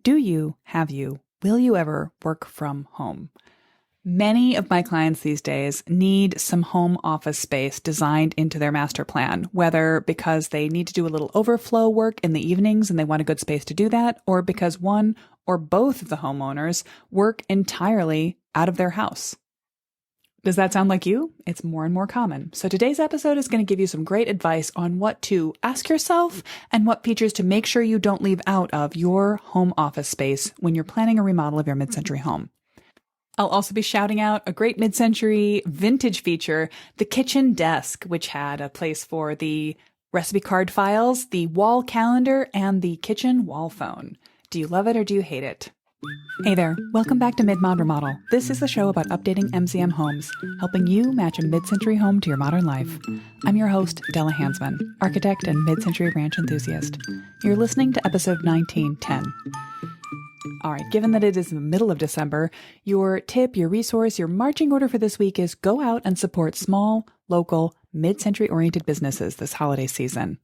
Do you, have you, will you ever work from home? Many of my clients these days need some home office space designed into their master plan, whether because they need to do a little overflow work in the evenings and they want a good space to do that, or because one or both of the homeowners work entirely out of their house. Does that sound like you? It's more and more common. So today's episode is going to give you some great advice on what to ask yourself and what features to make sure you don't leave out of your home office space when you're planning a remodel of your mid-century home. I'll also be shouting out a great mid-century vintage feature, the kitchen desk, which had a place for the recipe card files, the wall calendar, and the kitchen wall phone. Do you love it or do you hate it? Hey there, welcome back to Mid-Mod Remodel. This is the show about updating MCM homes, helping you match a mid-century home to your modern life. I'm your host, Della Hansman, architect and mid-century ranch enthusiast. You're listening to episode 1910. All right, given that it is the middle of December, your tip, your resource, your marching order for this week is go out and support small, local, mid-century oriented businesses this holiday season.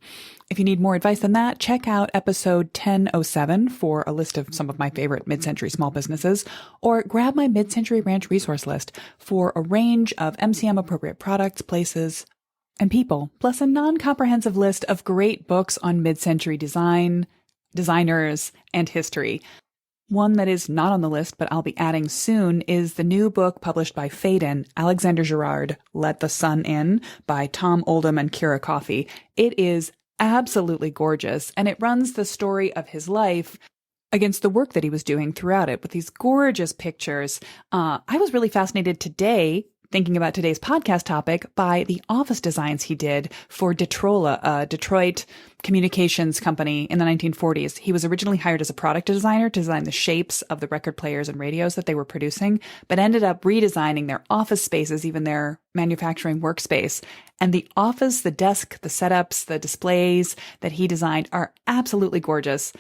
If you need more advice than that, check out episode 1007 for a list of some of my favorite mid-century small businesses, or grab my mid-century ranch resource list for a range of MCM appropriate products, places, and people, plus a non-comprehensive list of great books on mid-century design, designers, and history. One that is not on the list, but I'll be adding soon, is the new book published by Phaidon, Alexander Girard, Let the Sun In, by Tom Oldham and Kira Coffey. It is absolutely gorgeous, and it runs the story of his life against the work that he was doing throughout it with these gorgeous pictures. I was really fascinated today, thinking about today's podcast topic, by the office designs he did for Detrola, a Detroit communications company in the 1940s. He was originally hired as a product designer to design the shapes of the record players and radios that they were producing, but ended up redesigning their office spaces, even their manufacturing workspace. And the office, the desk, the setups, the displays that he designed are absolutely gorgeous.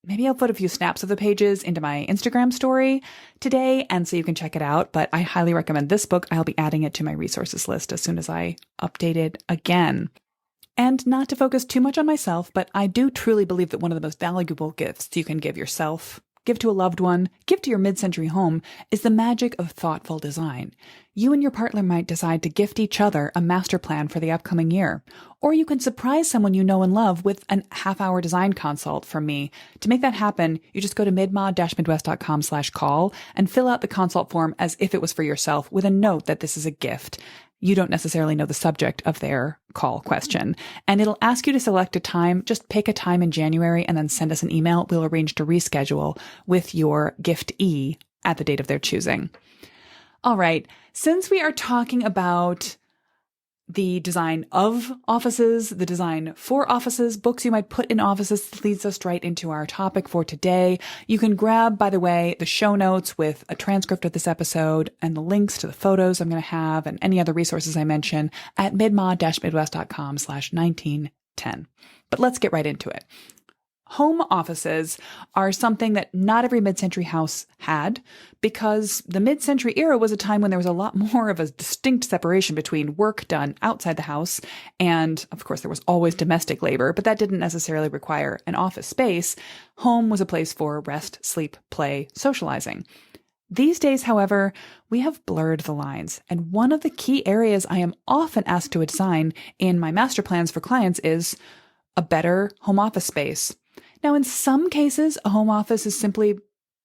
Maybe I'll put a few snaps of the pages into my Instagram story today, and so you can check it out. But I highly recommend this book. I'll be adding it to my resources list as soon as I update it again. And not to focus too much on myself, but I do truly believe that one of the most valuable gifts you can give yourself, give to a loved one, give to your mid-century home, is the magic of thoughtful design. You and your partner might decide to gift each other a master plan for the upcoming year. Or you can surprise someone you know and love with an half-hour design consult from me. To make that happen, you just go to midmod-midwest.com/call and fill out the consult form as if it was for yourself with a note that this is a gift. You don't necessarily know the subject of their call question. And it'll ask you to select a time. Just pick a time in January and then send us an email. We'll arrange to reschedule with your giftee at the date of their choosing. All right. Since we are talking about the design of offices, the design for offices, books you might put in offices, this leads us right into our topic for today. You can grab, by the way, the show notes with a transcript of this episode and the links to the photos I'm going to have and any other resources I mention at midmod-midwest.com/1910. But let's get right into it. Home offices are something that not every mid-century house had, because the mid-century era was a time when there was a lot more of a distinct separation between work done outside the house, and of course there was always domestic labor, but that didn't necessarily require an office space. Home was a place for rest, sleep, play, socializing. These days, however, we have blurred the lines, and one of the key areas I am often asked to design in my master plans for clients is a better home office space. Now, in some cases, a home office is simply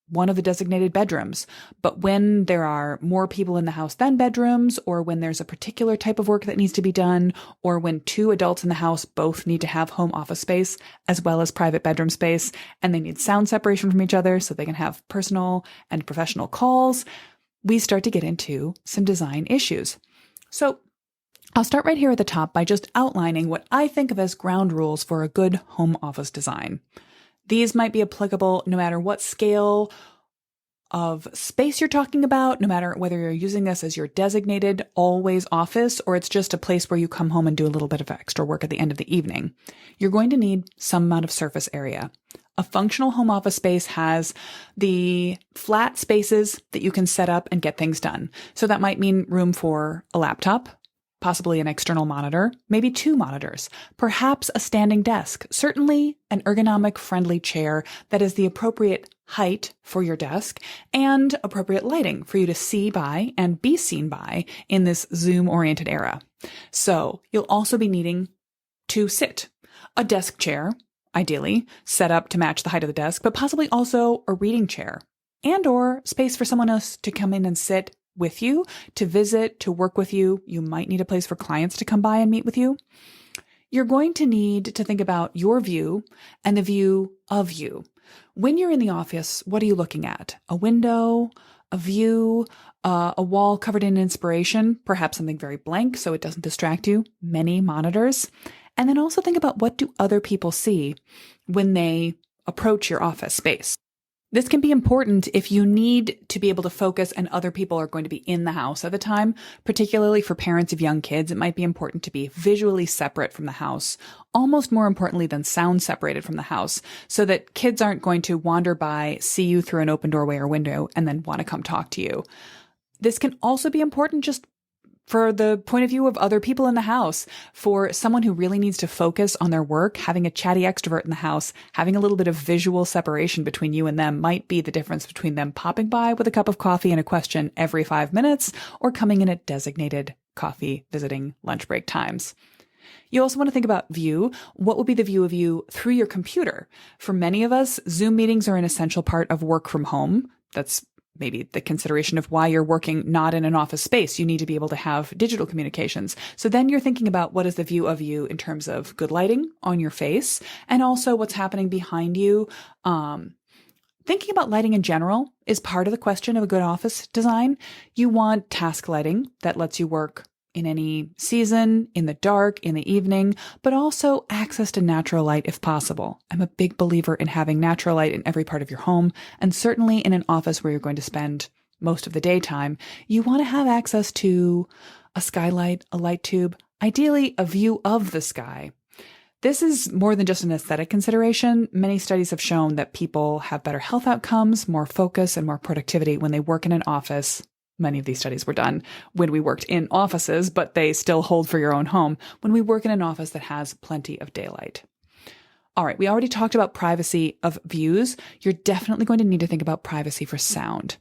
one of the designated bedrooms. But when there are more people in the house than bedrooms, or when there's a particular type of work that needs to be done, or when two adults in the house both need to have home office space as well as private bedroom space, and they need sound separation from each other so they can have personal and professional calls, we start to get into some design issues. So I'll start right here at the top by just outlining what I think of as ground rules for a good home office design. These might be applicable no matter what scale of space you're talking about, no matter whether you're using this as your designated always office, or it's just a place where you come home and do a little bit of extra work at the end of the evening. You're going to need some amount of surface area. A functional home office space has the flat spaces that you can set up and get things done. So that might mean room for a laptop, possibly an external monitor, maybe 2 monitors, perhaps a standing desk, certainly an ergonomic friendly chair that is the appropriate height for your desk and appropriate lighting for you to see by and be seen by in this Zoom-oriented era. So you'll also be needing to sit. A desk chair, ideally, set up to match the height of the desk, but possibly also a reading chair and or space for someone else to come in and sit with you, to visit, to work with you. You might need a place for clients to come by and meet with you. You're going to need to think about your view and the view of you. When you're in the office, what are you looking at? A window, a view, a wall covered in inspiration, perhaps something very blank so it doesn't distract you, many monitors. And then also think about, what do other people see when they approach your office space? This can be important if you need to be able to focus and other people are going to be in the house at the time. Particularly for parents of young kids, it might be important to be visually separate from the house, almost more importantly than sound separated from the house, so that kids aren't going to wander by, see you through an open doorway or window, and then want to come talk to you. This can also be important just for the point of view of other people in the house. For someone who really needs to focus on their work, having a chatty extrovert in the house, having a little bit of visual separation between you and them might be the difference between them popping by with a cup of coffee and a question every 5 minutes or coming in at designated coffee visiting lunch break times. You also want to think about view. What will be the view of you through your computer? For many of us, Zoom meetings are an essential part of work from home. That's maybe the consideration of why you're working not in an office space. You need to be able to have digital communications. So then you're thinking about, what is the view of you in terms of good lighting on your face and also what's happening behind you. Thinking about lighting in general is part of the question of a good office design. You want task lighting that lets you work in any season, in the dark, in the evening, but also access to natural light if possible. I'm a big believer in having natural light in every part of your home, and certainly in an office where you're going to spend most of the daytime. You want to have access to a skylight, a light tube, ideally a view of the sky. This is more than just an aesthetic consideration. Many studies have shown that people have better health outcomes, more focus, and more productivity when they work in an office. Many of these studies were done when we worked in offices, but they still hold for your own home when we work in an office that has plenty of daylight. All right, we already talked about privacy of views. You're definitely going to need to think about privacy for sound.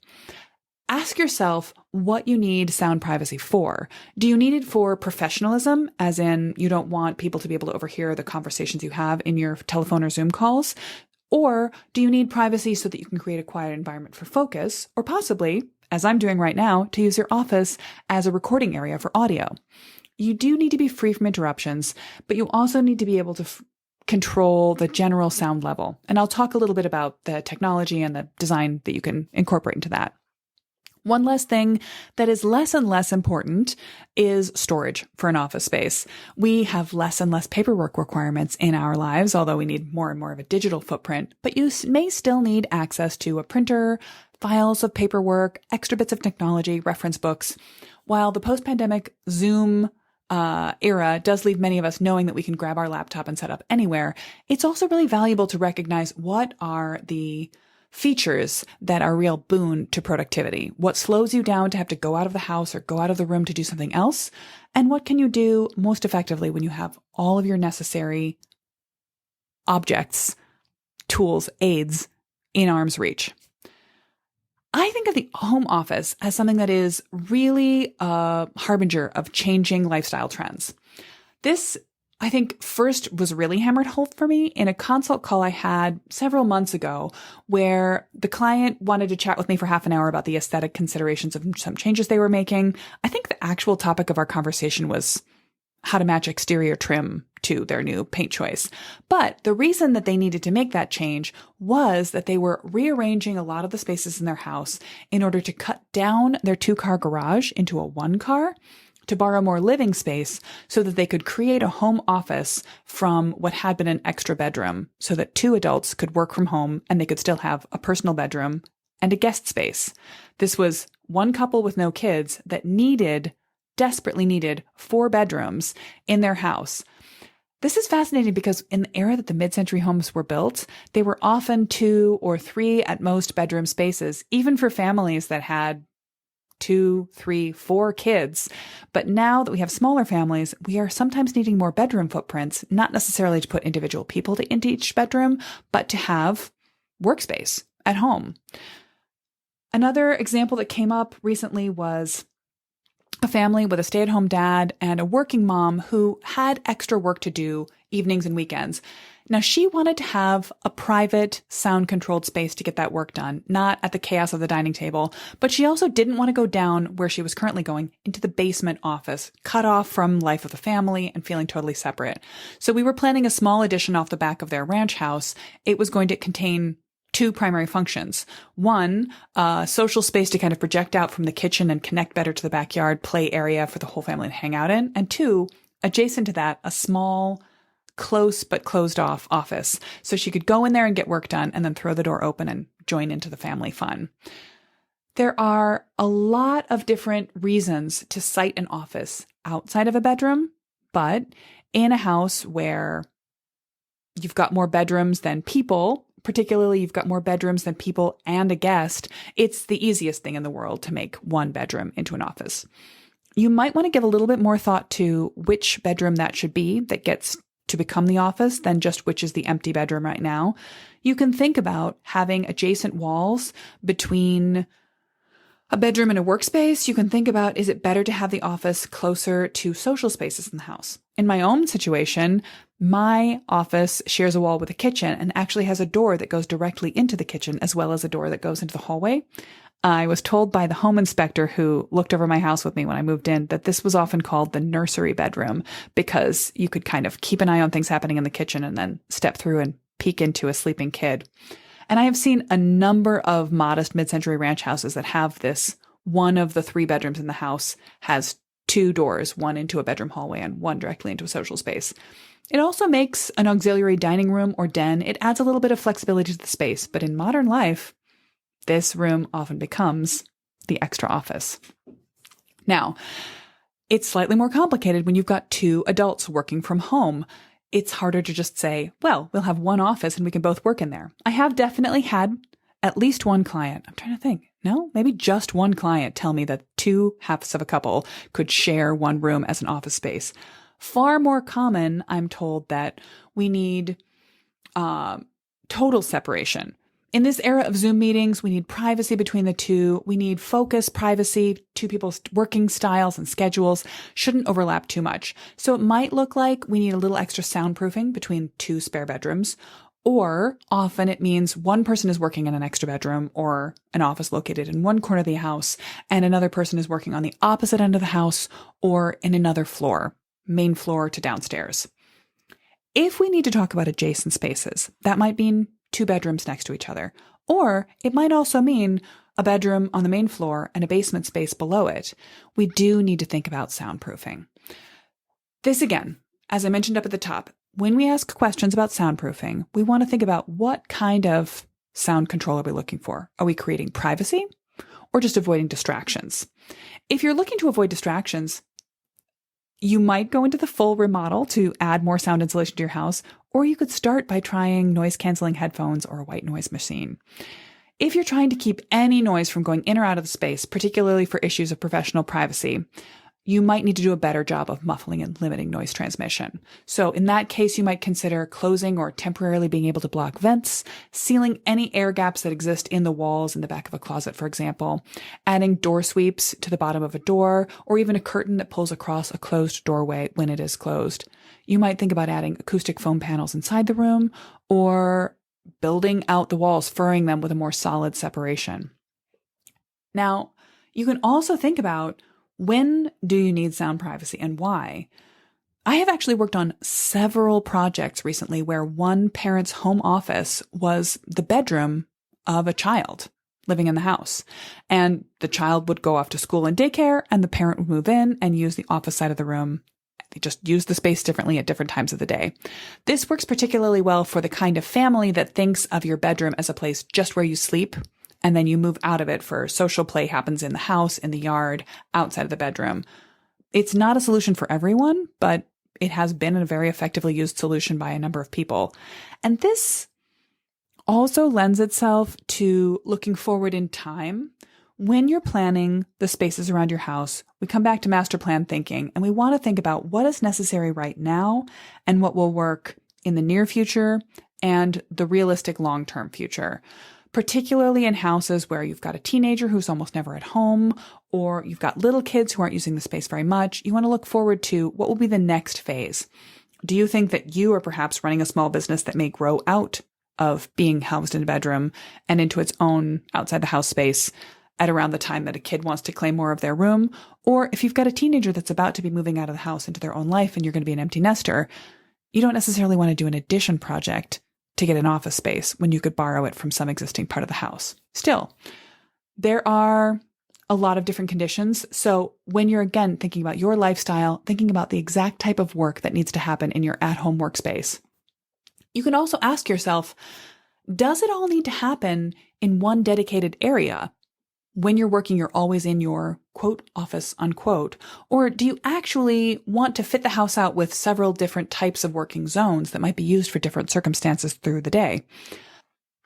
Ask yourself what you need sound privacy for. Do you need it for professionalism, as in you don't want people to be able to overhear the conversations you have in your telephone or Zoom calls? Or do you need privacy so that you can create a quiet environment for focus, or possibly, as I'm doing right now, to use your office as a recording area for audio? You do need to be free from interruptions, but you also need to be able to control the general sound level. And I'll talk a little bit about the technology and the design that you can incorporate into that. One last thing that is less and less important is storage for an office space. We have less and less paperwork requirements in our lives, although we need more and more of a digital footprint, but you may still need access to a printer, files of paperwork, extra bits of technology, reference books. While the post-pandemic Zoom era does leave many of us knowing that we can grab our laptop and set up anywhere, it's also really valuable to recognize what are the features that are real boon to productivity. What slows you down to have to go out of the house or go out of the room to do something else? And what can you do most effectively when you have all of your necessary objects, tools, aids in arm's reach? I think of the home office as something that is really a harbinger of changing lifestyle trends. This, I think, first was really hammered home for me in a consult call I had several months ago, where the client wanted to chat with me for half an hour about the aesthetic considerations of some changes they were making. I think the actual topic of our conversation was how to match exterior trim to their new paint choice. But the reason that they needed to make that change was that they were rearranging a lot of the spaces in their house in order to cut down their 2-car garage into a 1-car, to borrow more living space so that they could create a home office from what had been an extra bedroom, so that 2 adults could work from home and they could still have a personal bedroom and a guest space. This was one couple with no kids that desperately needed 4 bedrooms in their house. This is fascinating because in the era that the mid-century homes were built, they were often 2 or 3 at most bedroom spaces, even for families that had 2, 3, 4 kids. But now that we have smaller families, we are sometimes needing more bedroom footprints, not necessarily to put individual people into each bedroom, but to have workspace at home. Another example that came up recently was a family with a stay-at-home dad and a working mom who had extra work to do evenings and weekends. Now, she wanted to have a private, sound-controlled space to get that work done, not at the chaos of the dining table, but she also didn't want to go down where she was currently going, into the basement office, cut off from life of the family and feeling totally separate. So we were planning a small addition off the back of their ranch house. It was going to contain 2 primary functions. One, social space to kind of project out from the kitchen and connect better to the backyard play area for the whole family to hang out in. And 2, adjacent to that, a small, close but closed off office. So she could go in there and get work done and then throw the door open and join into the family fun. There are a lot of different reasons to site an office outside of a bedroom, but in a house where you've got more bedrooms than people, particularly you've got more bedrooms than people and a guest, it's the easiest thing in the world to make one bedroom into an office. You might want to give a little bit more thought to which bedroom that should be that gets to become the office than just which is the empty bedroom right now. You can think about having adjacent walls between a bedroom and a workspace. You can think about, is it better to have the office closer to social spaces in the house? In my own situation, my office shares a wall with a kitchen and actually has a door that goes directly into the kitchen as well as a door that goes into the hallway. I was told by the home inspector who looked over my house with me when I moved in that this was often called the nursery bedroom because you could kind of keep an eye on things happening in the kitchen and then step through and peek into a sleeping kid. And I have seen a number of modest mid-century ranch houses that have this. One of the 3 bedrooms in the house has 2 doors, one into a bedroom hallway and one directly into a social space. It also makes an auxiliary dining room or den. It adds a little bit of flexibility to the space, but in modern life, this room often becomes the extra office. Now, it's slightly more complicated when you've got 2 adults working from home. It's harder to just say, well, we'll have one office and we can both work in there. I have definitely had at least one client. I'm trying to think. No, maybe just one client tell me that 2 halves of a couple could share one room as an office space. Far more common, I'm told, that we need total separation. In this era of Zoom meetings, we need privacy between the 2. We need focus, privacy. 2 people's working styles and schedules shouldn't overlap too much. So it might look like we need a little extra soundproofing between 2 spare bedrooms. Or often it means one person is working in an extra bedroom or an office located in one corner of the house, and another person is working on the opposite end of the house or in another floor, main floor to downstairs. If we need to talk about adjacent spaces, that might mean 2 bedrooms next to each other. Or it might also mean a bedroom on the main floor and a basement space below it. We do need to think about soundproofing. This again, as I mentioned up at the top, when we ask questions about soundproofing, we want to think about what kind of sound control are we looking for? Are we creating privacy or just avoiding distractions? If you're looking to avoid distractions, you might go into the full remodel to add more sound insulation to your house, or you could start by trying noise-canceling headphones or a white noise machine. If you're trying to keep any noise from going in or out of the space, particularly for issues of professional privacy, you might need to do a better job of muffling and limiting noise transmission. So in that case, you might consider closing or temporarily being able to block vents, sealing any air gaps that exist in the walls in the back of a closet, for example, adding door sweeps to the bottom of a door, or even a curtain that pulls across a closed doorway when it is closed. You might think about adding acoustic foam panels inside the room or building out the walls, furring them with a more solid separation. Now, you can also think about, when do you need sound privacy and why? I have actually worked on several projects recently where one parent's home office was the bedroom of a child living in the house. And the child would go off to school and daycare, and the parent would move in and use the office side of the room. They just use the space differently at different times of the day. This works particularly well for the kind of family that thinks of your bedroom as a place just where you sleep, and then you move out of it for social play happens in the house, in the yard, outside of the bedroom. It's not a solution for everyone, but it has been a very effectively used solution by a number of people. And this also lends itself to looking forward in time. When you're planning the spaces around your house, we come back to master plan thinking, and we want to think about what is necessary right now and what will work in the near future and the realistic long-term future. Particularly in houses where you've got a teenager who's almost never at home, or you've got little kids who aren't using the space very much, you want to look forward to what will be the next phase. Do you think that you are perhaps running a small business that may grow out of being housed in a bedroom and into its own outside the house space at around the time that a kid wants to claim more of their room? Or if you've got a teenager that's about to be moving out of the house into their own life and you're going to be an empty nester, you don't necessarily want to do an addition project to get an office space when you could borrow it from some existing part of the house. Still, there are a lot of different conditions. So when you're again thinking about your lifestyle, thinking about the exact type of work that needs to happen in your at-home workspace, you can also ask yourself, does it all need to happen in one dedicated area? When you're working, you're always in your quote office unquote, or do you actually want to fit the house out with several different types of working zones that might be used for different circumstances through the day?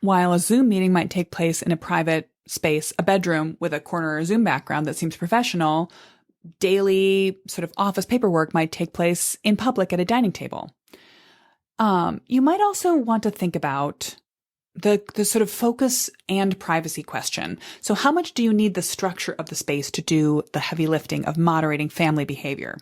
While a Zoom meeting might take place in a private space, a bedroom with a corner or Zoom background that seems professional, daily sort of office paperwork might take place in public at a dining table. You might also want to think about the sort of focus and privacy question. So how much do you need the structure of the space to do the heavy lifting of moderating family behavior?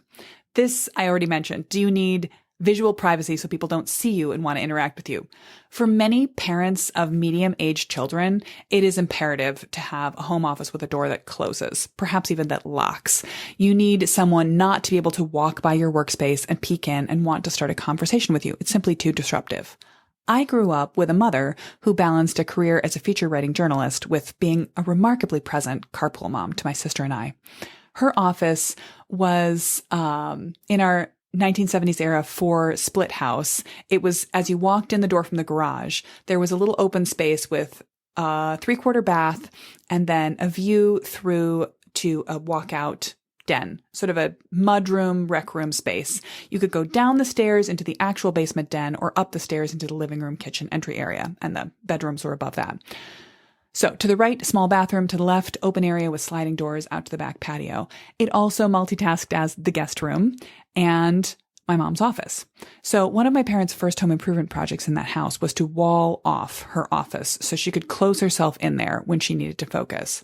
This I already mentioned. Do you need visual privacy so people don't see you and want to interact with you? For many parents of medium-aged children, it is imperative to have a home office with a door that closes, perhaps even that locks. You need someone not to be able to walk by your workspace and peek in and want to start a conversation with you. It's simply too disruptive. I grew up with a mother who balanced a career as a feature writing journalist with being a remarkably present carpool mom to my sister and I. Her office was in our 1970s era Ford split house. It was, as you walked in the door from the garage, there was a little open space with a 3/4 bath and then a view through to a walkout den, sort of a mudroom, rec room space. You could go down the stairs into the actual basement den or up the stairs into the living room, kitchen, entry area, and the bedrooms were above that. So to the right, small bathroom. To the left, open area with sliding doors out to the back patio. It also multitasked as the guest room and my mom's office. So one of my parents' first home improvement projects in that house was to wall off her office so she could close herself in there when she needed to focus.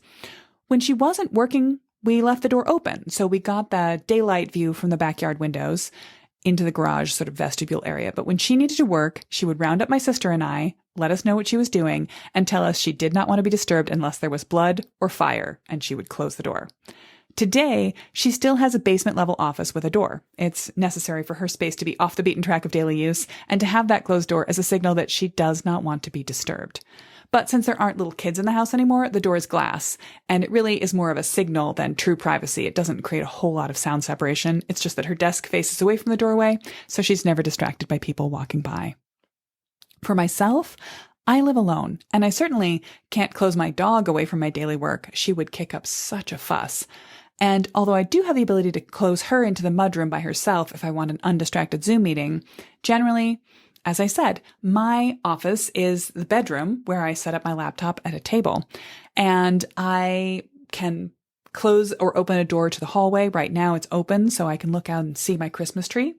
When she wasn't working, we left the door open, so we got the daylight view from the backyard windows into the garage sort of vestibule area. But when she needed to work, she would round up my sister and I, let us know what she was doing, and tell us she did not want to be disturbed unless there was blood or fire, and she would close the door. Today, she still has a basement-level office with a door. It's necessary for her space to be off the beaten track of daily use and to have that closed door as a signal that she does not want to be disturbed. But since there aren't little kids in the house anymore, the door is glass, and it really is more of a signal than true privacy. It doesn't create a whole lot of sound separation. It's just that her desk faces away from the doorway, so she's never distracted by people walking by. For myself, I live alone, and I certainly can't close my dog away from my daily work. She would kick up such a fuss. And although I do have the ability to close her into the mudroom by herself if I want an undistracted Zoom meeting, generally, as I said, my office is the bedroom where I set up my laptop at a table, and I can close or open a door to the hallway. Right now it's open so I can look out and see my Christmas tree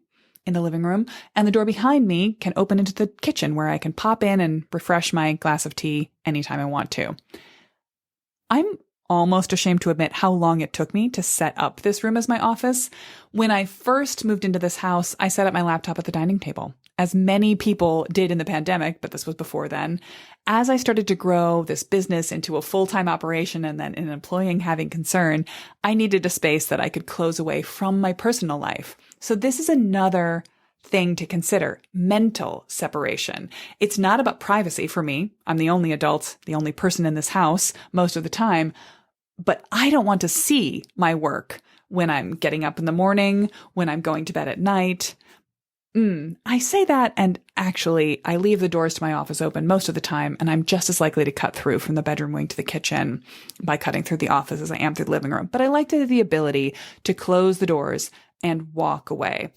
in the living room, and the door behind me can open into the kitchen where I can pop in and refresh my glass of tea anytime I want to. I'm almost ashamed to admit how long it took me to set up this room as my office. When I first moved into this house, I set up my laptop at the dining table, as many people did in the pandemic, but this was before then. As I started to grow this business into a full-time operation and then an employee having concern, I needed a space that I could close away from my personal life. So this is another thing to consider: mental separation. It's not about privacy for me. I'm the only adult, the only person in this house most of the time, but I don't want to see my work when I'm getting up in the morning, when I'm going to bed at night. I say that, and actually, I leave the doors to my office open most of the time, and I'm just as likely to cut through from the bedroom wing to the kitchen by cutting through the office as I am through the living room. But I like to have the ability to close the doors and walk away.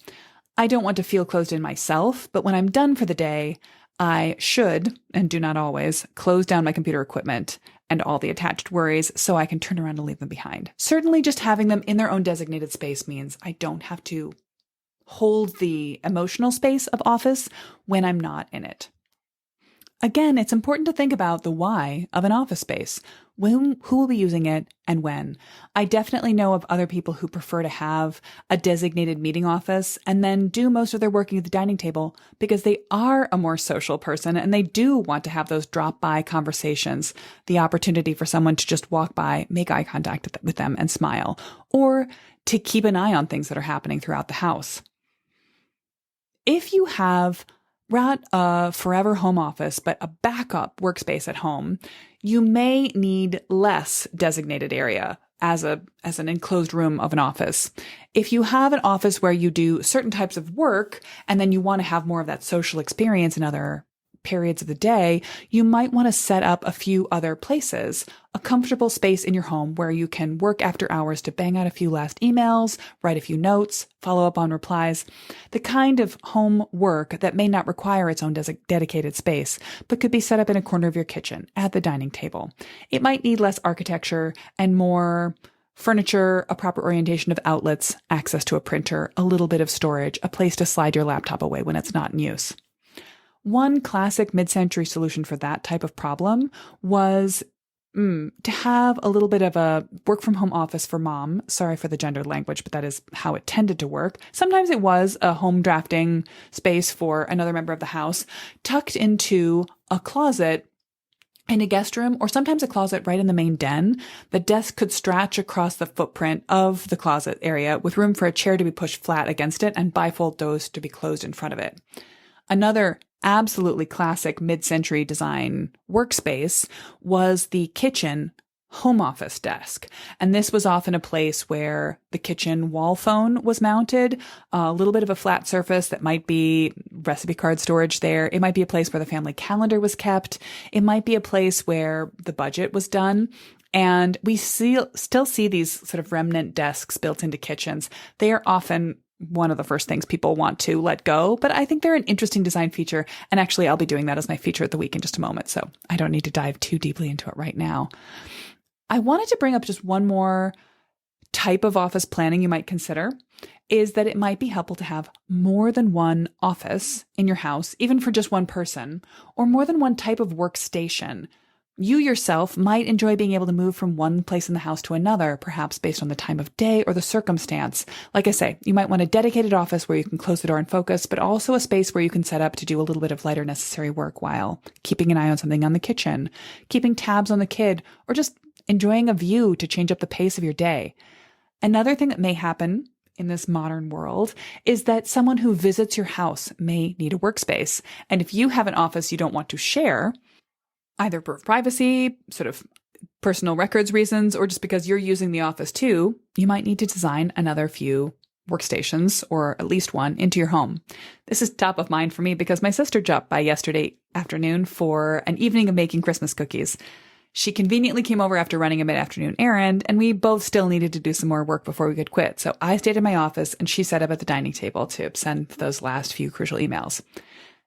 I don't want to feel closed in myself, but when I'm done for the day, I should, and do not always, close down my computer equipment and all the attached worries so I can turn around and leave them behind. Certainly just having them in their own designated space means I don't have to hold the emotional space of office when I'm not in it. Again, it's important to think about the why of an office space. Who will be using it and when? I definitely know of other people who prefer to have a designated meeting office and then do most of their working at the dining table because they are a more social person and they do want to have those drop-by conversations, the opportunity for someone to just walk by, make eye contact with them and smile, or to keep an eye on things that are happening throughout the house. If you have not a forever home office, but a backup workspace at home, you may need less designated area as an enclosed room of an office. If you have an office where you do certain types of work and then you want to have more of that social experience in other periods of the day, you might want to set up a few other places, a comfortable space in your home where you can work after hours to bang out a few last emails, write a few notes, follow up on replies, the kind of home work that may not require its own dedicated space, but could be set up in a corner of your kitchen, at the dining table. It might need less architecture and more furniture, a proper orientation of outlets, access to a printer, a little bit of storage, a place to slide your laptop away when it's not in use. One classic mid-century solution for that type of problem was to have a little bit of a work from home office for mom. Sorry for the gendered language, but that is how it tended to work. Sometimes it was a home drafting space for another member of the house, tucked into a closet in a guest room, or sometimes a closet right in the main den. The desk could stretch across the footprint of the closet area with room for a chair to be pushed flat against it and bifold doors to be closed in front of it. Another absolutely classic mid-century design workspace was the kitchen home office desk. And this was often a place where the kitchen wall phone was mounted, a little bit of a flat surface that might be recipe card storage there. It might be a place where the family calendar was kept. It might be a place where the budget was done. And we still see these sort of remnant desks built into kitchens. They are often one of the first things people want to let go, but I think they're an interesting design feature. And actually, I'll be doing that as my feature of the week in just a moment. So I don't need to dive too deeply into it right now. I wanted to bring up just one more type of office planning you might consider, is that it might be helpful to have more than one office in your house, even for just one person, or more than one type of workstation. You yourself might enjoy being able to move from one place in the house to another, perhaps based on the time of day or the circumstance. Like I say, you might want a dedicated office where you can close the door and focus, but also a space where you can set up to do a little bit of lighter necessary work while keeping an eye on something on the kitchen, keeping tabs on the kid, or just enjoying a view to change up the pace of your day. Another thing that may happen in this modern world is that someone who visits your house may need a workspace. And if you have an office you don't want to share, either for privacy, sort of personal records reasons, or just because you're using the office too, you might need to design another few workstations, or at least one, into your home. This is top of mind for me because my sister dropped by yesterday afternoon for an evening of making Christmas cookies. She conveniently came over after running a mid-afternoon errand, and we both still needed to do some more work before we could quit. So I stayed in my office and she sat up at the dining table to send those last few crucial emails.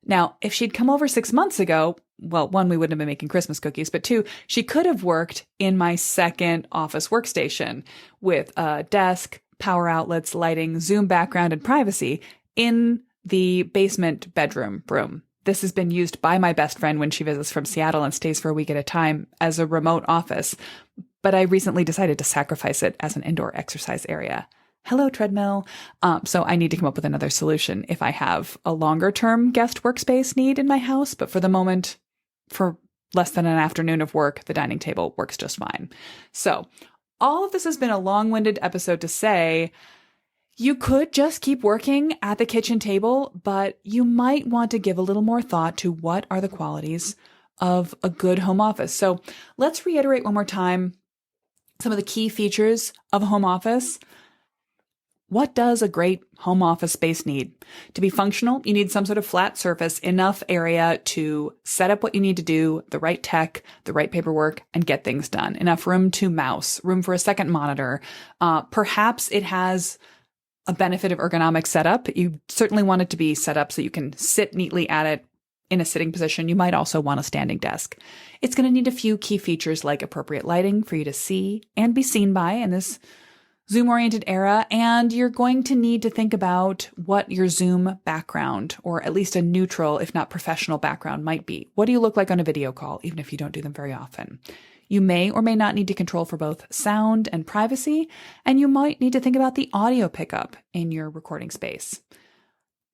Now, if she'd come over 6 months ago, well, one, we wouldn't have been making Christmas cookies, but two, she could have worked in my second office workstation with a desk, power outlets, lighting, Zoom background, and privacy in the basement bedroom room. This has been used by my best friend when she visits from Seattle and stays for a week at a time as a remote office, but I recently decided to sacrifice it as an indoor exercise area. Hello, treadmill. So I need to come up with another solution if I have a longer term guest workspace need in my house. But for the moment, for less than an afternoon of work, the dining table works just fine. So all of this has been a long-winded episode to say you could just keep working at the kitchen table, but you might want to give a little more thought to what are the qualities of a good home office. So let's reiterate one more time some of the key features of a home office. What does a great home office space need? To be functional, you need some sort of flat surface, enough area to set up what you need to do, the right tech, the right paperwork, and get things done. Enough room to mouse, room for a second monitor. Perhaps it has a benefit of ergonomic setup. You certainly want it to be set up so you can sit neatly at it, in a sitting position, you might also want a standing desk. It's going to need a few key features like appropriate lighting for you to see and be seen by in this Zoom-oriented era, and you're going to need to think about what your Zoom background, or at least a neutral, if not professional background, might be. What do you look like on a video call, even if you don't do them very often? You may or may not need to control for both sound and privacy, and you might need to think about the audio pickup in your recording space.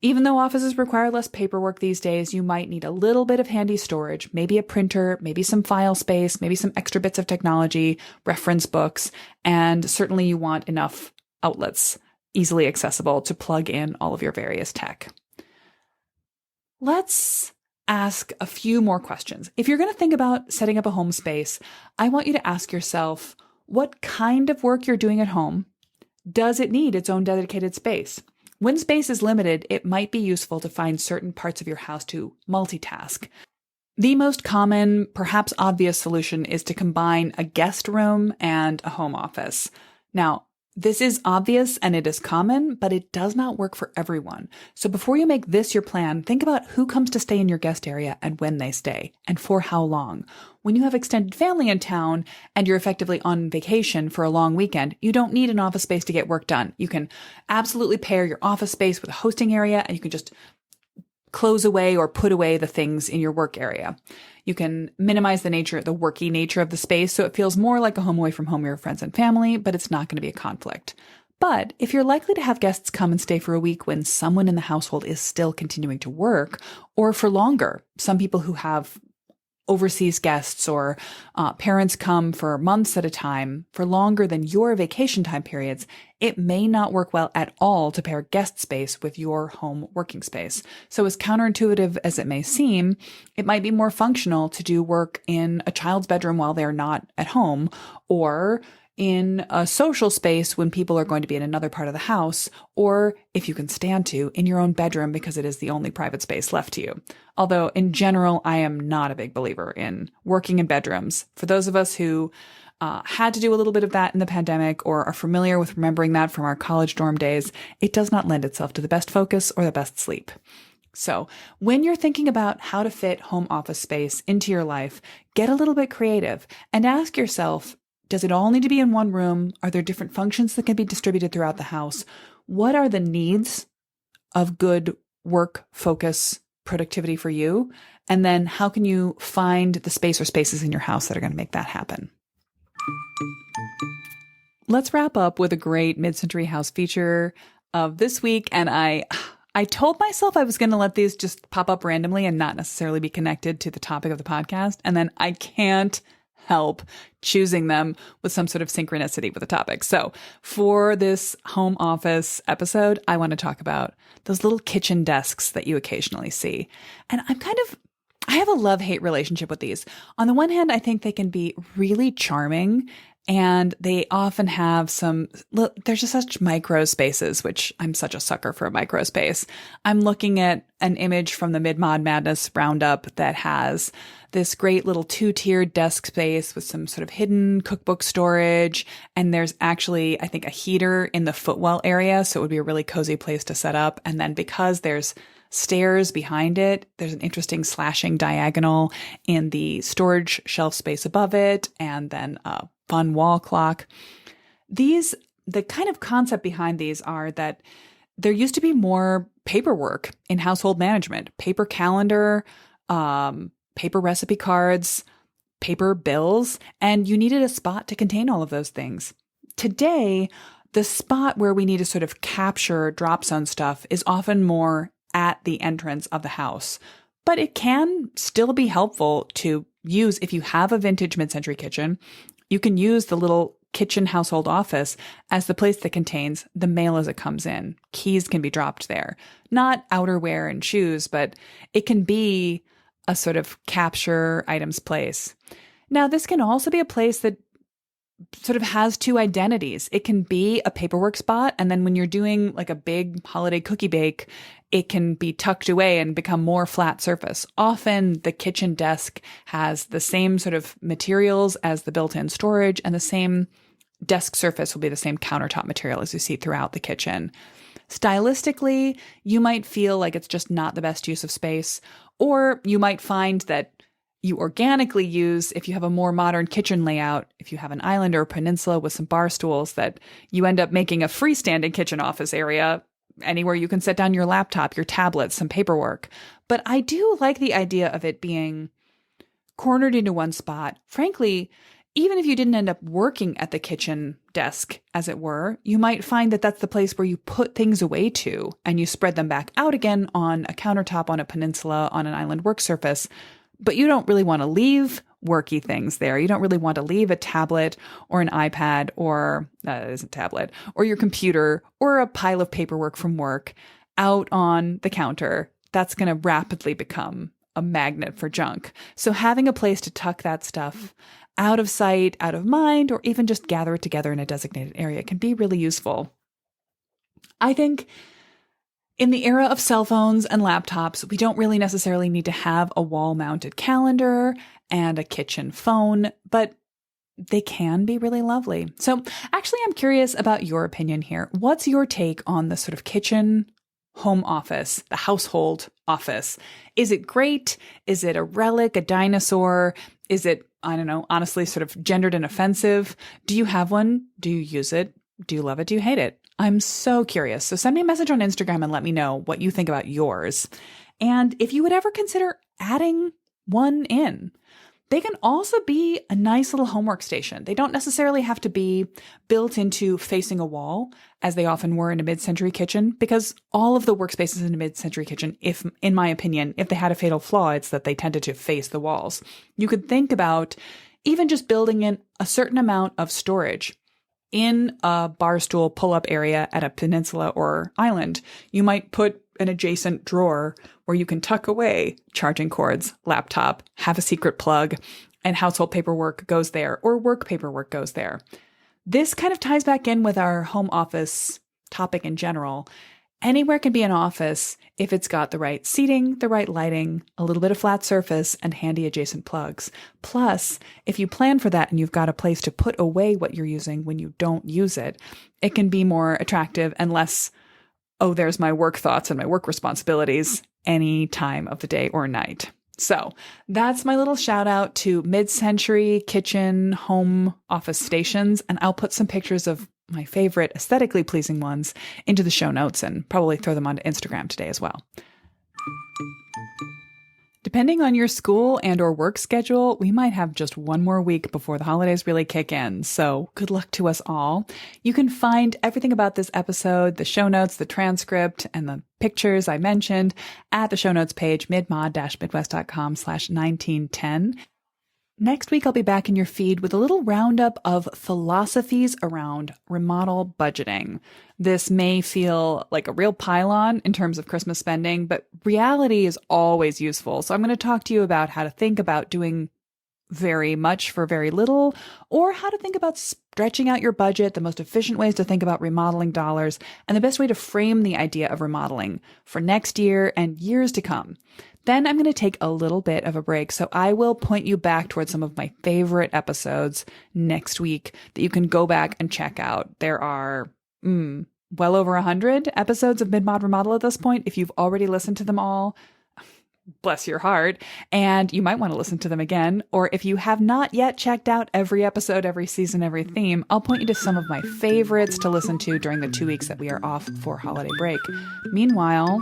Even though offices require less paperwork these days, you might need a little bit of handy storage, maybe a printer, maybe some file space, maybe some extra bits of technology, reference books, and certainly you want enough outlets easily accessible to plug in all of your various tech. Let's ask a few more questions. If you're going to think about setting up a home space, I want you to ask yourself, what kind of work you're doing at home? Does it need its own dedicated space? When space is limited, it might be useful to find certain parts of your house to multitask. The most common, perhaps obvious solution is to combine a guest room and a home office. Now, this is obvious and it is common, but it does not work for everyone. So before you make this your plan, think about who comes to stay in your guest area and when they stay, and for how long. When you have extended family in town and you're effectively on vacation for a long weekend, you don't need an office space to get work done. You can absolutely pair your office space with a hosting area, and you can just close away or put away the things in your work area. You can minimize the worky nature of the space so it feels more like a home away from home, your friends and family, but it's not going to be a conflict. But if you're likely to have guests come and stay for a week when someone in the household is still continuing to work, or for longer, some people who have overseas guests or parents come for months at a time for longer than your vacation time periods, it may not work well at all to pair guest space with your home working space. So as counterintuitive as it may seem, it might be more functional to do work in a child's bedroom while they're not at home, or in a social space when people are going to be in another part of the house, or if you can stand to, in your own bedroom because it is the only private space left to you. Although in general, I am not a big believer in working in bedrooms. For those of us who had to do a little bit of that in the pandemic or are familiar with remembering that from our college dorm days, it does not lend itself to the best focus or the best sleep. So when you're thinking about how to fit home office space into your life, get a little bit creative and ask yourself, does it all need to be in one room? Are there different functions that can be distributed throughout the house? What are the needs of good work, focus, productivity for you? And then how can you find the space or spaces in your house that are going to make that happen? Let's wrap up with a great mid-century house feature of this week. And I told myself I was going to let these just pop up randomly and not necessarily be connected to the topic of the podcast. And then I can't help choosing them with some sort of synchronicity with the topic. So for this home office episode, I want to talk about those little kitchen desks that you occasionally see. And I have a love-hate relationship with these. On the one hand, I think they can be really charming, and they often have there's just such micro spaces, which I'm such a sucker for a micro space. I'm looking at an image from the Mid-Mod Madness Roundup that has this great little 2-tiered desk space with some sort of hidden cookbook storage. And there's actually, I think, a heater in the footwell area. So it would be a really cozy place to set up. And then because there's stairs behind it, there's an interesting slashing diagonal in the storage shelf space above it. And then a fun wall clock. The kind of concept behind these are that there used to be more paperwork in household management, paper calendar, paper recipe cards, paper bills, and you needed a spot to contain all of those things. Today, the spot where we need to sort of capture drop zone stuff is often more at the entrance of the house, but it can still be helpful to use if you have a vintage mid-century kitchen. You can use the little kitchen household office as the place that contains the mail as it comes in. Keys can be dropped there. Not outerwear and shoes, but it can be a sort of capture items place. Now, this can also be a place that sort of has two identities. It can be a paperwork spot, and then when you're doing like a big holiday cookie bake, it can be tucked away and become more flat surface. Often the kitchen desk has the same sort of materials as the built-in storage, and the same desk surface will be the same countertop material as you see throughout the kitchen. Stylistically, you might feel like it's just not the best use of space, or you might find that you organically use, if you have a more modern kitchen layout, if you have an island or a peninsula with some bar stools, that you end up making a freestanding kitchen office area anywhere you can set down your laptop, your tablet, some paperwork. But I do like the idea of it being cornered into one spot. Frankly, even if you didn't end up working at the kitchen desk, as it were, you might find that that's the place where you put things away to, and you spread them back out again on a countertop, on a peninsula, on an island work surface. But you don't really want to leave worky things there. You don't really want to leave a tablet or an iPad or it isn't tablet or your computer or a pile of paperwork from work out on the counter. That's going to rapidly become a magnet for junk. So having a place to tuck that stuff out of sight, out of mind, or even just gather it together in a designated area can be really useful. I think in the era of cell phones and laptops, we don't really necessarily need to have a wall-mounted calendar and a kitchen phone, but they can be really lovely. So actually, I'm curious about your opinion here. What's your take on the sort of kitchen home office, the household office? Is it great? Is it a relic, a dinosaur? Is it, I don't know, honestly, sort of gendered and offensive? Do you have one? Do you use it? Do you love it? Do you hate it? I'm so curious. So send me a message on Instagram and let me know what you think about yours. And if you would ever consider adding one in. They can also be a nice little homework station. They don't necessarily have to be built into facing a wall, as they often were in a mid-century kitchen, because all of the workspaces in a mid-century kitchen, if, in my opinion, if they had a fatal flaw, it's that they tended to face the walls. You could think about even just building in a certain amount of storage in a bar stool pull-up area at a peninsula or island. You might put an adjacent drawer where you can tuck away charging cords, laptop, have a secret plug, and household paperwork goes there, or work paperwork goes there. This kind of ties back in with our home office topic in general. Anywhere can be an office if it's got the right seating, the right lighting, a little bit of flat surface, and handy adjacent plugs. Plus, if you plan for that and you've got a place to put away what you're using when you don't use it, it can be more attractive and less, oh, there's my work thoughts and my work responsibilities any time of the day or night. So that's my little shout out to mid-century kitchen home office stations. And I'll put some pictures of my favorite aesthetically pleasing ones into the show notes and probably throw them onto Instagram today as well. Depending on your school and or work schedule, we might have just one more week before the holidays really kick in. So good luck to us all. You can find everything about this episode, the show notes, the transcript, and the pictures I mentioned at the show notes page, midmod-midwest.com/1910. Next week, I'll be back in your feed with a little roundup of philosophies around remodel budgeting. This may feel like a real pile-on in terms of Christmas spending, but reality is always useful. So I'm going to talk to you about how to think about doing very much for very little, or how to think about stretching out your budget, the most efficient ways to think about remodeling dollars, and the best way to frame the idea of remodeling for next year and years to come. Then I'm going to take a little bit of a break, so I will point you back towards some of my favorite episodes next week that you can go back and check out. There are well over 100 episodes of Mid-Mod Remodel at this point. If you've already listened to them all, bless your heart, and you might want to listen to them again. Or if you have not yet checked out every episode, every season, every theme, I'll point you to some of my favorites to listen to during the 2 weeks that we are off for holiday break. Meanwhile,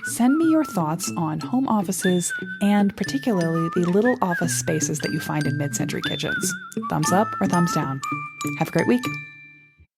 send me your thoughts on home offices and particularly the little office spaces that you find in mid-century kitchens. Thumbs up or thumbs down. Have a great week.